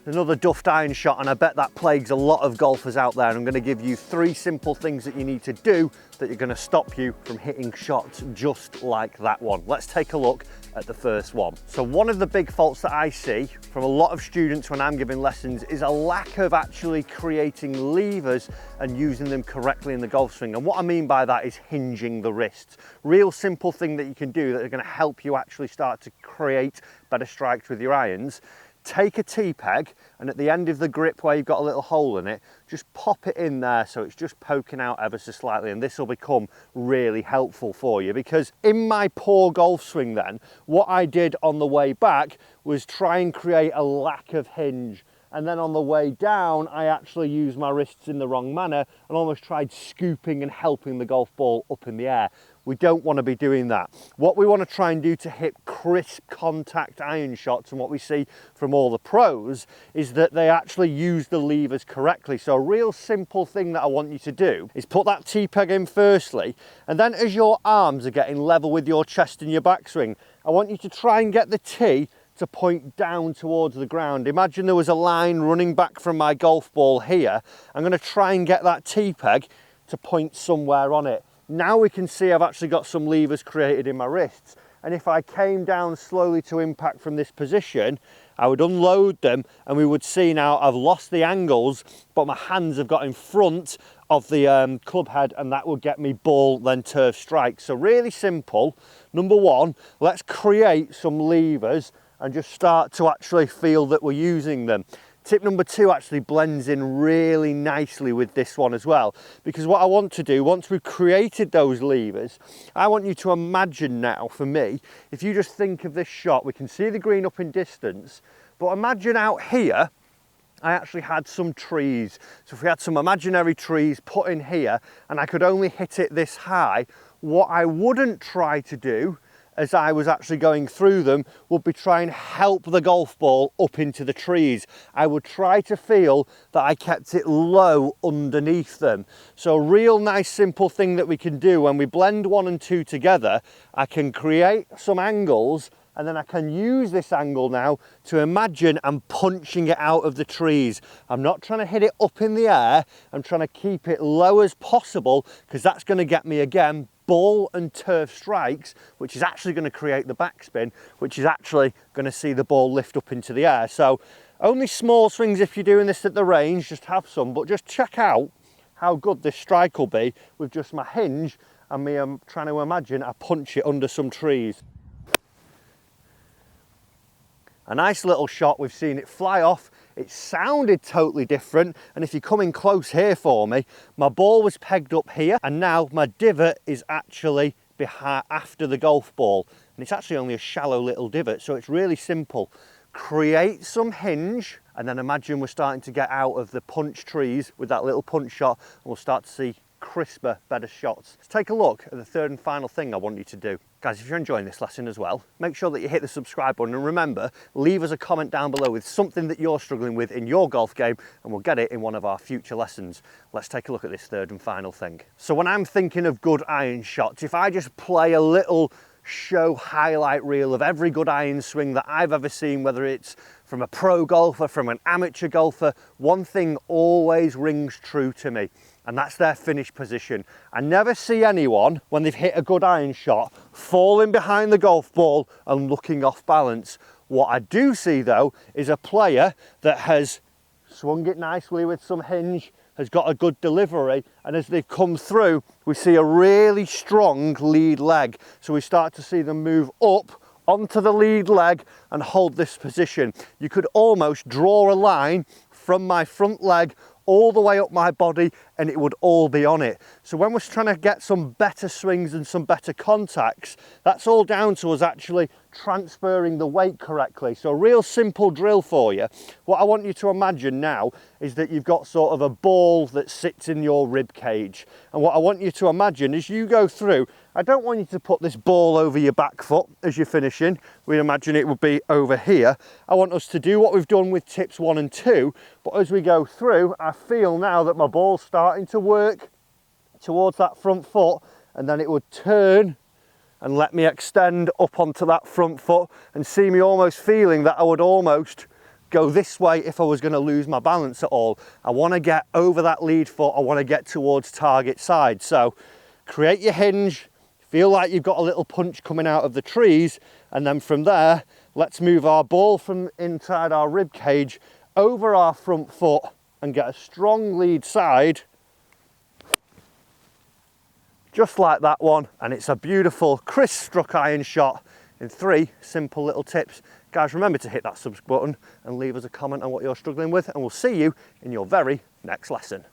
Another duffed iron shot, and I bet that plagues a lot of golfers out there. And I'm going to give you 3 simple things that you need to do that are going to stop you from hitting shots just like that one. Let's take a look at the first one. So one of the big faults that I see from a lot of students when I'm giving lessons is a lack of actually creating levers and using them correctly in the golf swing. And what I mean by that is hinging the wrists. Real simple thing that you can do that are going to help you actually start to create better strikes with your irons. Take a T-peg, and at the end of the grip where you've got a little hole in it, just pop it in there so it's just poking out ever so slightly, and this will become really helpful for you. Because in my poor golf swing then, what I did on the way back was try and create a lack of hinge. And then on the way down, I actually used my wrists in the wrong manner and almost tried scooping and helping the golf ball up in the air. We don't want to be doing that. What we want to try and do to hit crisp contact iron shots, and what we see from all the pros, is that they actually use the levers correctly. So a real simple thing that I want you to do is put that T-peg in firstly, and then as your arms are getting level with your chest and your backswing, I want you to try and get the tee to point down towards the ground. Imagine there was a line running back from my golf ball here. I'm going to try and get that T-peg to point somewhere on it. Now we can see I've actually got some levers created in my wrists, and if I came down slowly to impact from this position, I would unload them and we would see now I've lost the angles, but my hands have got in front of the club head, and that will get me ball then turf strikes. So really simple. Number one, let's create some levers and just start to actually feel that we're using them. Tip number 2 actually blends in really nicely with this one as well, because what I want to do, once we've created those levers, I want you to imagine now, for me, if you just think of this shot, we can see the green up in distance, but imagine out here, I actually had some trees. So if we had some imaginary trees put in here and I could only hit it this high, what I wouldn't try to do as I was actually going through them would be try and help the golf ball up into the trees. I would try to feel that I kept it low underneath them. So a real nice simple thing that we can do when we blend 1 and 2 together, I can create some angles, and then I can use this angle now to imagine I'm punching it out of the trees. I'm not trying to hit it up in the air, I'm trying to keep it low as possible, because that's going to get me, again, ball and turf strikes, which is actually going to create the backspin, which is actually going to see the ball lift up into the air. So only small swings if you're doing this at the range, just have some, but just check out how good this strike will be with just my hinge and me trying to imagine I punch it under some trees. A nice little shot, we've seen it fly off. It sounded totally different, and if you come in close here for me, my ball was pegged up here, and now my divot is actually behind, after the golf ball, and it's actually only a shallow little divot, so it's really simple. Create some hinge, and then imagine we're starting to get out of the punch trees with that little punch shot, and we'll start to see crisper, better shots. Let's take a look at the third and final thing I want you to do. Guys, if you're enjoying this lesson as well, make sure that you hit the subscribe button, and remember, leave us a comment down below with something that you're struggling with in your golf game, and we'll get it in one of our future lessons. Let's take a look at this third and final thing. So when I'm thinking of good iron shots, if I just play a little show highlight reel of every good iron swing that I've ever seen, whether it's from a pro golfer, from an amateur golfer, one thing always rings true to me, and that's their finish position. I never see anyone, when they've hit a good iron shot, falling behind the golf ball and looking off balance. What I do see though is a player that has swung it nicely with some hinge, has got a good delivery, and as they've come through, we see a really strong lead leg. So we start to see them move up onto the lead leg and hold this position. You could almost draw a line from my front leg all the way up my body and it would all be on it. So when we're trying to get some better swings and some better contacts, that's all down to us actually transferring the weight correctly. So a real simple drill for you. What I want you to imagine now is that you've got sort of a ball that sits in your rib cage. And what I want you to imagine is you go through, I don't want you to put this ball over your back foot as you're finishing. We imagine it would be over here. I want us to do what we've done with tips 1 and 2, but as we go through, I feel now that my ball's starting to work towards that front foot, and then it would turn and let me extend up onto that front foot and see me almost feeling that I would almost go this way if I was going to lose my balance at all. I want to get over that lead foot. I want to get towards target side. So create your hinge, feel like you've got a little punch coming out of the trees, and then from there, let's move our ball from inside our rib cage over our front foot and get a strong lead side, just like that one. And it's a beautiful crisp struck iron shot in 3 simple little tips. Guys, remember to hit that subscribe button and leave us a comment on what you're struggling with, and we'll see you in your very next lesson.